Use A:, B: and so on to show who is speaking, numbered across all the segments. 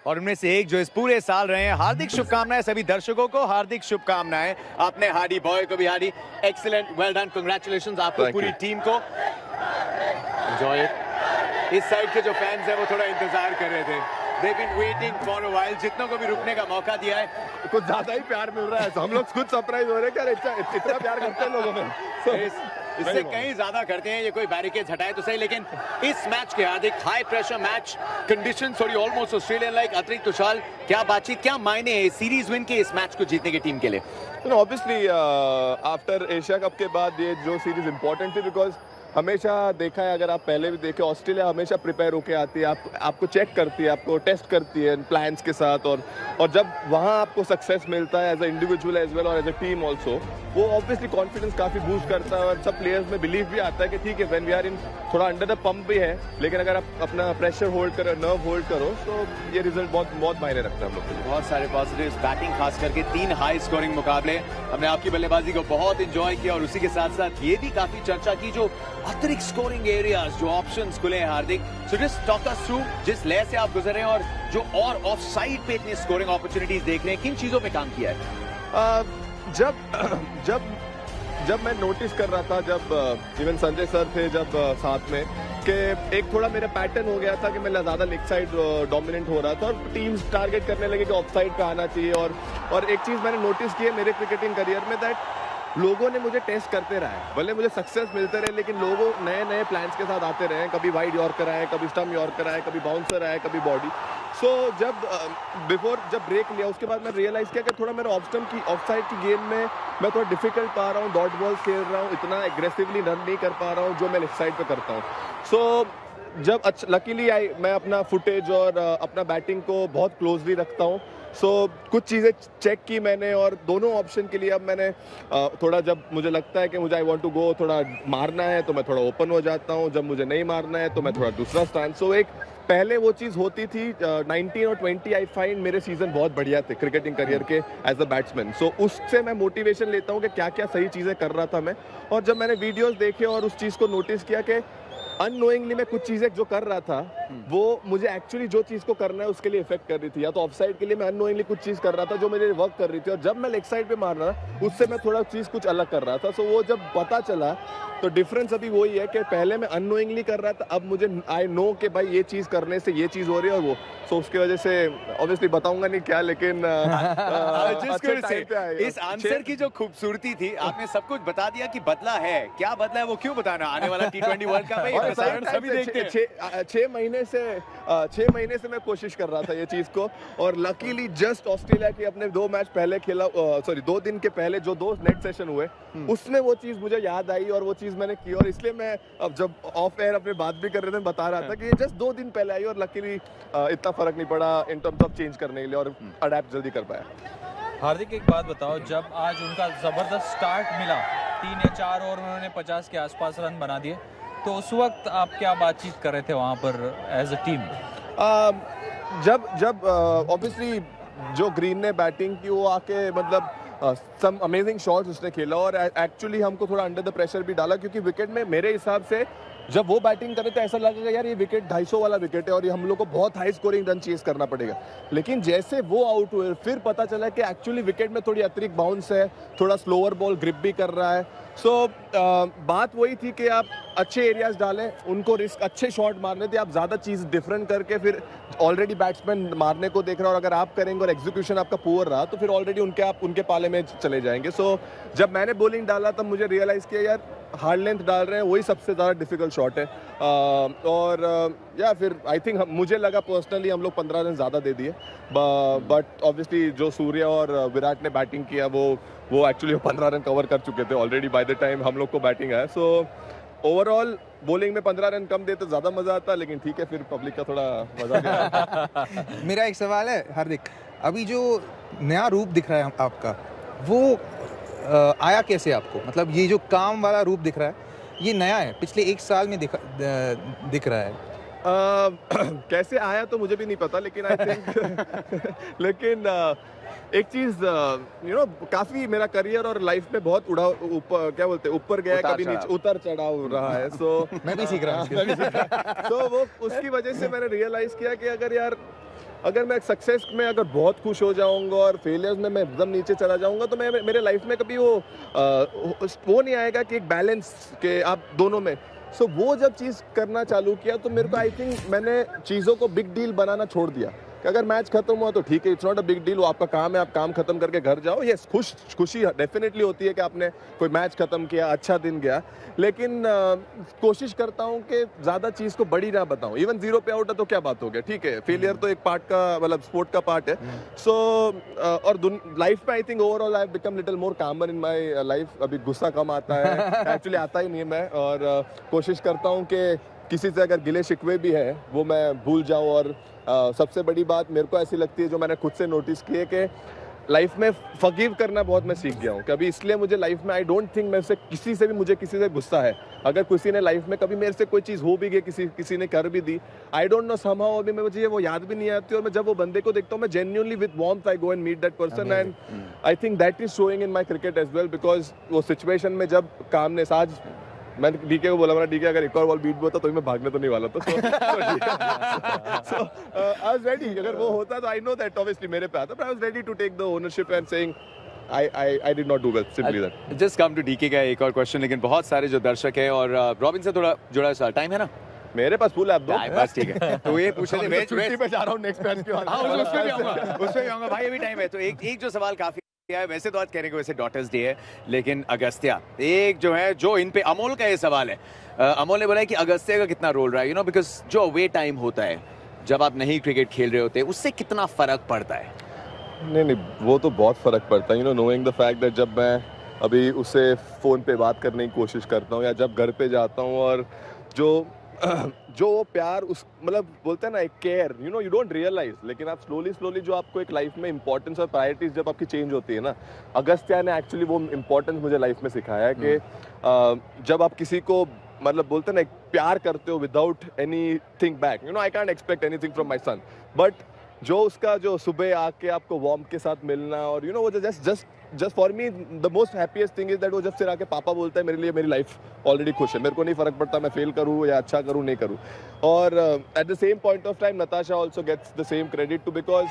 A: और उनमें से एक जो इस पूरे साल रहे हैं। हार्दिक शुभकामनाएं सभी दर्शकों को, हार्दिक शुभकामनाएं। आपने हार्डी बॉय को भी Hardy excellent, well done, congratulations आपको, पूरी टीम को। Enjoy it. इस साइड के जो फैंस हैं वो थोड़ा इंतजार कर रहे थे। They've been waiting for a while। जितनों को भी रुकने का मौका दिया है,
B: कुछ ज्यादा ही प्यार मिल रहा है। हम लोग खुद सरप्राइज हो रहे हैं कि इतना प्यार करते हैं लोगों में।
A: इससे कहीं ज्यादा करते हैं। ये कोई बैरिकेड्स हटाए तो सही, लेकिन इस मैच के हार्दिक, हाई प्रेशर मैच, कंडीशन थोड़ी ऑलमोस्ट ऑस्ट्रेलियन लाइक। अतिरिक्त तुषार, क्या बातचीत, क्या मायने है सीरीज विन के इस मैच को जीतने की टीम के लिए?
B: ऑब्वियसली आफ्टर एशिया कप के बाद ये जो सीरीज इंपॉर्टेंट थी, बिकॉज हमेशा देखा है, अगर आप पहले भी देखें, ऑस्ट्रेलिया हमेशा प्रिपेयर होके आती है, आपको चेक करती है, आपको टेस्ट करती है प्लान्स के साथ, और जब वहाँ आपको सक्सेस मिलता है as a individual as well और एज अ टीम ऑल्सो, वो ऑब्वियसली कॉन्फिडेंस काफ़ी बूस्ट करता है और सब प्लेयर्स में बिलीव भी आता है कि ठीक है, व्हेन वी आर इन, थोड़ा अंडर द पंप भी है, लेकिन अगर आप अपना प्रेशर होल्ड करो, नर्व होल्ड करो, तो ये रिजल्ट बहुत मायने रखता है हम लोग के लिए।
A: बहुत सारे पॉजिटिव्स, बैटिंग खास करके 3 हाई स्कोरिंग मुकाबले, हमने आपकी बल्लेबाजी को बहुत एंजॉय किया, और उसी के साथ साथ ये भी काफी चर्चा की जो अतिरिक्त स्कोरिंग एरियाज, जो ऑप्शंस खुले हैं Hardik. So just talk us through, जिस लय से आप गुजरे हैं और जो और ऑफ साइड पे इतनी स्कोरिंग अपॉर्चुनिटीज देख रहे हैं, किन चीजों पे काम किया है?
B: जब मैं नोटिस कर रहा था, जब इवन संजय सर थे जब साथ में, कि एक थोड़ा मेरा पैटर्न हो गया था कि मैं ज़्यादा लेग साइड डोमिनेंट हो रहा था और टीम्स टारगेट करने लगे कि ऑफ साइड पे आना चाहिए, और एक चीज़ मैंने नोटिस की है मेरे क्रिकेटिंग करियर में, दैट लोगों ने मुझे टेस्ट करते रहा है, भले मुझे सक्सेस मिलते रहे, लेकिन लोगों नए प्लान्स के साथ आते रहे। कभी वाइड यॉर्कर आए, कभी स्टम्प यॉर्कर आए, कभी बाउंसर आए, कभी बॉडी। सो जब ब्रेक लिया, उसके बाद मैं रियलाइज़ किया कि थोड़ा मेरा ऑफ साइड की गेम में मैं थोड़ा डिफिकल्ट पा रहा हूँ, डॉट बॉल खेल रहा हूँ, इतना एग्रेसिवली रन नहीं कर पा रहा हूँ जो मैं लेफ्ट साइड पे करता हूँ। सो जब लकीली मैं अपना फुटेज और अपना बैटिंग को बहुत क्लोजली रखता हूँ। कुछ चीज़ें चेक की मैंने, और दोनों ऑप्शन के लिए अब मैंने थोड़ा, जब मुझे लगता है कि मुझे आई वांट टू गो, थोड़ा मारना है, तो मैं थोड़ा ओपन हो जाता हूँ, जब मुझे नहीं मारना है तो मैं थोड़ा दूसरा स्टैंड। एक पहले वो चीज़ होती थी 19 और 20, आई फाइंड मेरे सीजन बहुत बढ़िया थे क्रिकेटिंग करियर के एज अ बैट्समैन। उससे मैं मोटिवेशन लेता हूँ कि क्या क्या सही चीज़ें कर रहा था मैं, और जब मैंने वीडियोज़ देखे और उस चीज़ को नोटिस किया कि अननोइंगली मैं कुछ चीजें जो कर रहा था वो मुझे एक्चुअली जो चीज को करना है उसके लिए इफेक्ट कर रही थी, या तो ऑफ साइड के लिए मैं अननोइंगली कुछ चीज कर रहा था जो मेरे लिए वर्क कर रही थी, और जब मैं लेग साइड पे मार रहा था उससे मैं थोड़ा चीज कुछ अलग कर रहा था। वो जब पता चला, तो डिफरेंस अभी वही है कि पहले मैं अननोइंगली कर रहा था, अब मुझे आई नो कि भाई ये चीज करने से ये चीज हो रही है, और वो उसकी वजह से ऑब्वियसली बताऊंगा नहीं क्या, लेकिन
A: इस आंसर की जो खूबसूरती थी, आपने सब कुछ बता दिया कि बदला है, क्या बदला है वो क्यों बताना, आने वाला T20 वर्ल्ड कप है, सभी देखते हैं।
B: 6 महीने से मैं कोशिश कर रहा था ये चीज को, और लकीली जस्ट ऑस्ट्रेलिया के अपने 2 मैच पहले खेला, 2 दिन के पहले जो 2 नेट सेशन हुए, उसमें वो चीज मुझे याद आई और वो चीज मैंने की, और इसलिए मैं अब जब ऑफ एयर अपने बात भी कर रहे थे बता रहा था कि ये जस्ट 2 दिन पहले आई, और लकीली इतना फर्क नहीं पड़ा इन टर्म्स ऑफ चेंज करने के लिए, और अडेप्ट जल्दी कर पाया।
C: हार्दिक, एक बात बताओ, जब आज उनका जबरदस्त स्टार्ट मिला, 3 या 4 ओवर में उन्होंने 50 के आसपास रन बना दिए, तो उस वक्त आप क्या बातचीत कर रहे थे वहाँ पर एज अ टीम?
B: जब ऑब्वियसली जो ग्रीन ने बैटिंग की, वो आके मतलब सम अमेजिंग शॉट्स उसने खेला, और एक्चुअली हमको थोड़ा अंडर द प्रेशर भी डाला, क्योंकि विकेट में मेरे हिसाब से जब वो बैटिंग करे तो ऐसा लगेगा यार ये विकेट 250 वाला विकेट है और ये हम लोग को बहुत हाई स्कोरिंग रन चेस करना पड़ेगा, लेकिन जैसे वो आउट हुए फिर पता चला कि एक्चुअली विकेट में थोड़ी अतिरिक्त बाउंस है, थोड़ा स्लोअर बॉल ग्रिप भी कर रहा है। बात वही थी कि आप अच्छे एरियाज डालें, उनको रिस्क, अच्छे शॉट मारने थे, आप ज़्यादा चीज़ डिफरेंट करके फिर ऑलरेडी बैट्समैन मारने को देख रहा है, और अगर आप करेंगे और एग्जीक्यूशन आपका पुअर रहा तो फिर ऑलरेडी उनके पाले में चले जाएंगे। जब मैंने बॉलिंग डाला तब मुझे रियलाइज़ किया यार हार्ड लेंथ डाल रहे हैं, वही सबसे ज़्यादा डिफिकल्ट शॉट है, या फिर आई थिंक मुझे लगा पर्सनली हम लोग 15 रन ज़्यादा दे दिए, बट ऑब्वियसली जो सूर्या और विराट ने बैटिंग किया वो एक्चुअली 15 रन कवर कर चुके थे ऑलरेडी बाय द टाइम हम लोग को बैटिंग आया। ओवरऑल बॉलिंग में 15 रन कम देते ज़्यादा मज़ा आता, लेकिन ठीक है, फिर पब्लिक का थोड़ा मज़ा गया।
D: मेरा एक सवाल है हार्दिक, अभी जो नया रूप दिख रहा है आपका, वो आया कैसे आपको? मतलब ये जो काम वाला रूप दिख रहा है, ये नया है, पिछले 1 साल में दिख रहा है।
B: कैसे आया तो मुझे भी नहीं पता, लेकिन आई थिंक लेकिन एक चीज काफी मेरा करियर और लाइफ में बहुत ऊपर क्या बोलते हैं, ऊपर गया, कभी नीचे उतर चढ़ाव रहा है।
D: मैं भी सीख रहा हूँ।
B: तो वो उसकी वजह से मैंने रियलाइज किया कि अगर यार अगर मैं सक्सेस में अगर बहुत खुश हो जाऊंगा और फेलियर्स में मैं एकदम नीचे चला जाऊंगा तो मैं मेरे लाइफ में कभी वो नहीं आएगा कि एक बैलेंस के आप दोनों में। सो वो जब चीज़ करना चालू किया तो मेरे को आई थिंक मैंने चीज़ों को बिग डील बनाना छोड़ दिया कि अगर मैच खत्म हुआ तो ठीक है, it's not a big deal, वो आपका काम है, आप काम खत्म करके घर जाओ। ये खुशी डेफिनेटली होती है कि आपने कोई मैच खत्म किया, अच्छा दिन गया, लेकिन कोशिश करता हूँ कि ज़्यादा चीज़ को बड़ी ना बताऊँ। इवन 0 पे आउट है तो क्या बात हो गया, ठीक है, फेलियर तो एक पार्ट का मतलब स्पोर्ट का पार्ट है। सो और लाइफ में I think overall I have become little more कामर इन माई लाइफ। अभी गुस्सा कम आता है, एक्चुअली आता ही नहीं है मैं, और कोशिश करता हूँ कि किसी से अगर गिले शिकवे भी है वो मैं भूल जाऊँ। और सबसे बड़ी बात मेरे को ऐसी लगती है जो मैंने खुद से नोटिस की है कि लाइफ में फॉरगिव करना बहुत मैं सीख गया हूँ। कभी इसलिए मुझे लाइफ में आई डोंट थिंक मेरे से किसी से गुस्सा है। अगर किसी ने लाइफ में कभी मेरे से कोई चीज़ हो भी गई, किसी ने कर भी दी, आई डोंट नो समहाउ अभी मुझे वो याद भी नहीं आती, और मैं जब वो बंदे को देखता हूँ मैं genuinely with warmth I go and meet that person, and I think that is showing in my cricket as well. Because वो सिचुएशन में जब कामनेस, आज मैं डीके को बोला, डीके अगर एक और बॉल बीट होता तो मैं भागने तो नहीं वाला था। सो आई वाज रेडी, अगर वो होता तो आई नो दैट ऑब्वियसली मेरे पे आता, but I was ready to take the ownership and saying I did not do well, simply that.
A: Just come to DK का एक और क्वेश्चन, लेकिन बहुत सारे जो दर्शक है और रॉबिन से थोड़ा जुड़ा सा टाइम है ना,
B: मेरे पास फुल ऐप दो
A: बस ठीक है। तो ये पूछ रहे थे
B: छुट्टी पे जा रहा हूँ नेक्स्ट मैच के बाद।
A: हाँ, उसमें भी आऊंगा भाई, अभी टाइम है। तो एक जो सवाल काफी है, वैसे तो आज कहने को वैसे डॉटर्स डे है, लेकिन अगस्त्या एक जो है, जो इन पे अमोल का ये सवाल है, अमोल ने बोला है कि अगस्त्या का कितना रोल रहा है, बिकॉज जो अवे टाइम होता है जब आप नहीं क्रिकेट खेल रहे होते, उससे कितना फर्क पड़ता है?
B: नहीं, वो तो बहुत फर्क पड़ता है, नोइंग द फैक्ट दैट जब मैं अभी उससे फ़ोन पे बात करने की कोशिश करता हूँ या जब घर पे जाता हूँ, और जो वो प्यार, उस मतलब बोलते हैं ना एक केयर, यू डोंट रियलाइज, लेकिन आप स्लोली जो आपको एक लाइफ में इंपॉर्टेंस और प्रायोरिटीज जब आपकी चेंज होती है ना, अगस्त्या ने एक्चुअली वो इंपॉर्टेंस मुझे लाइफ में सिखाया है कि जब आप किसी को मतलब बोलते हैं ना एक प्यार करते हो without any thing back, I can't expect anything from my son, but जो उसका जो सुबह आके आपको वार्म के साथ मिलना, और वो just for me the most happiest thing is that वो जब सिर आके पापा बोलता है, मेरे लिए मेरी लाइफ ऑलरेडी खुश है, मेरे को नहीं फर्क पड़ता मैं फेल करूँ या अच्छा करूँ नहीं करूँ। और at the same point of time Natasha also gets the same credit too, because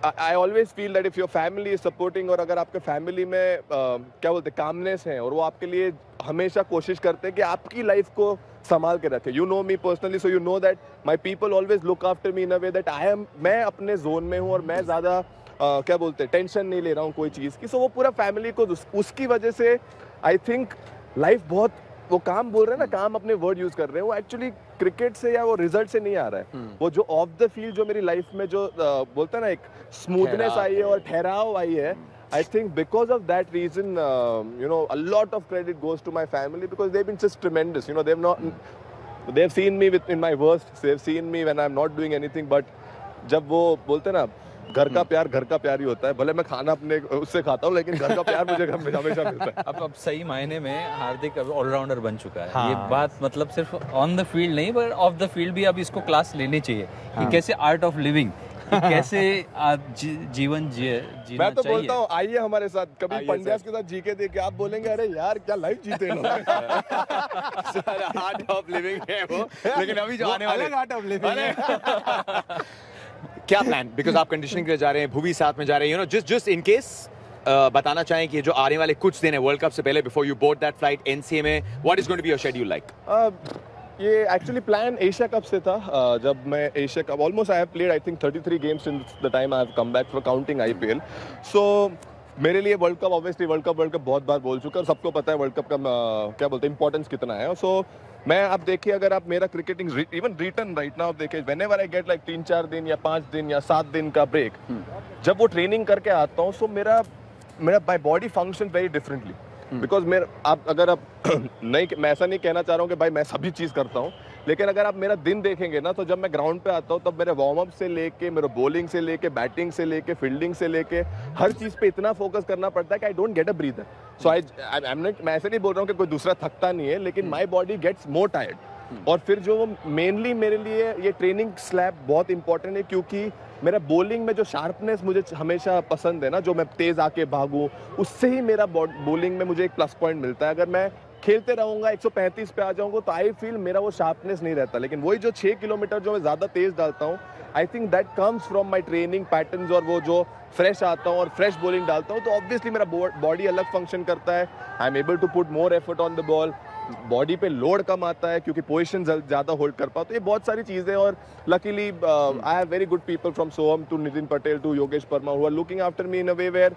B: I always feel that if your family is supporting, और अगर आपके फैमिली में क्या बोलते हैं कामनेस है, और वो आपके लिए हमेशा कोशिश करते हैं कि आपकी लाइफ को संभाल के रखे। You know me personally, so you know that my people always look after me in a way that मैं अपने जोन में हूँ, और मैं ज़्यादा क्या बोलते हैं टेंशन नहीं ले रहा हूँ कोई चीज़ की। सो वो पूरा फैमिली को उसकी वजह से आई थिंक लाइफ बहुत, वो काम बोल रहे हैं ना, काम अपने वर्ड यूज कर रहे हैं, वो एक्चुअली क्रिकेट से या वो रिजल्ट से नहीं आ रहा है, वो जो ऑफ द फील्ड जो मेरी लाइफ में जो बोलते हैं ना एक स्मूथनेस आई है और ठहराव आई है, I think because of that reason, a lot of credit goes to my family because they've been just tremendous. They've seen me in my worst. They've seen me when I'm not doing anything. But जब वो बोलते हैं ना घर का प्यार ही होता है, भले मैं खाना अपने उससे खाता हूँ, लेकिन घर का प्यार मुझे घर में हमेशा मिलता है।
C: अब सही मायने में हार्दिक अब ऑलराउंडर बन चुका है।
D: हाँ।
C: ये बात मतलब सिर्फ ऑन द फील्ड नहीं, पर ऑफ द फील्ड भी अब इसको क्लास लेनी चाहिए कि कैसे आर्ट ऑफ लिविंग, कैसे जीवन जीना
B: मैं तो
C: चाहिए।
B: बोलता हूँ आइए हमारे साथ कभी पंड्यास के साथ जी के देखिए, आप बोलेंगे अरे यार क्या लाइफ जीते हैं लोग।
A: आर्ट ऑफ लिविंग है वो, लेकिन अभी जो आने वाले
D: आर्ट ऑफ लिविंग
A: क्या प्लान, बिकॉज आप कंडीशनिंग के लिए जा रहे हैं, भूवी साथ में जा रहे हैं, जस्ट इन केस बताना चाहें कि जो आने वाले कुछ दिन है वर्ल्ड कप से पहले, before you board that flight NCA में, what is going to be your schedule like?
B: ये एक्चुअली प्लान एशिया कप से था। जब मैं Asia cup almost I have played I think 33 games since the time I have come back for counting IPL. So मेरे लिए world cup obviously world cup बहुत बार बोल चुका, और सबको पता है वर्ल्ड कप का क्या बोलते हैं इंपॉर्टेंस कितना है। सो मैं आप देखिए, अगर आप मेरा cricketing even return right now देखिए, व्हेनेवर आई गेट लाइक 3-4 दिन या 5 दिन या 7 दिन का ब्रेक, जब वो ट्रेनिंग करके आता हूँ, सो मेरा my body function very differently, because अगर आप नहीं, मैं ऐसा नहीं कहना चाह रहा हूँ कि भाई मैं सभी चीज़ करता हूँ, लेकिन अगर आप मेरा दिन देखेंगे ना, तो जब मैं ग्राउंड पे आता हूँ तब मेरे वार्म अप से लेके, मेरे बॉलिंग से लेके, बैटिंग से लेके, फील्डिंग से लेके, हर चीज़ पे इतना फोकस करना पड़ता है कि I don't get a breather. So मैं ऐसे नहीं बोल रहा हूँ कि कोई दूसरा थकता नहीं है, लेकिन my body gets more tired. और फिर जो मेनली मेरे लिए ये ट्रेनिंग स्लैब बहुत इंपॉर्टेंट है, क्योंकि मेरा बॉलिंग में जो शार्पनेस मुझे हमेशा पसंद है ना, जो मैं तेज आके भागूं, उससे ही मेरा बॉलिंग में मुझे एक प्लस पॉइंट मिलता है। अगर मैं खेलते रहूंगा 135 पे आ जाऊंगा तो आई फील मेरा वो शार्पनेस नहीं रहता। लेकिन वही जो 6 किलोमीटर जो मैं ज़्यादा तेज डालता हूँ, आई think that comes from my training patterns, और वो जो फ्रेश आता हूँ और फ्रेश बॉलिंग डालता हूँ तो ऑब्वियसली मेरा बॉडी अलग फंक्शन करता है। I am able to put more effort on the ball, body पे लोड कम आता है क्योंकि पोजीशन ज़्यादा होल्ड कर पाओ। तो ये बहुत सारी चीज़ें, और luckily I have very good people from Soham to Nitin Patel to Yogesh Verma who are looking after me in a way where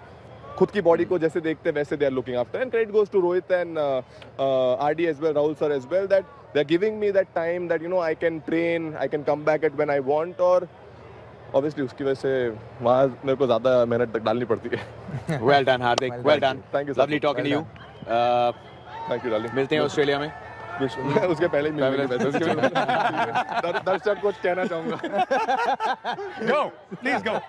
B: खुद की बॉडी को जैसे देखते हैं वैसे they are looking after, and credit goes to Rohit and RD as well, Rahul sir as well, that they are giving me that time that you know I can train, I can come back at when I want. और obviously उसकी वजह से वहाँ मेरे को ज़्यादा मेहनत डालनी पड़ती है।
A: Well done Hardik, well done,
B: Thank you, sir.
A: Lovely talking to you.
B: Thank you darling.
A: मिलते हैं ऑस्ट्रेलिया में।
B: उसके पहले ही मिलने के वैसे दर्शक कुछ कहना चाहूंगा।
A: Go, please go.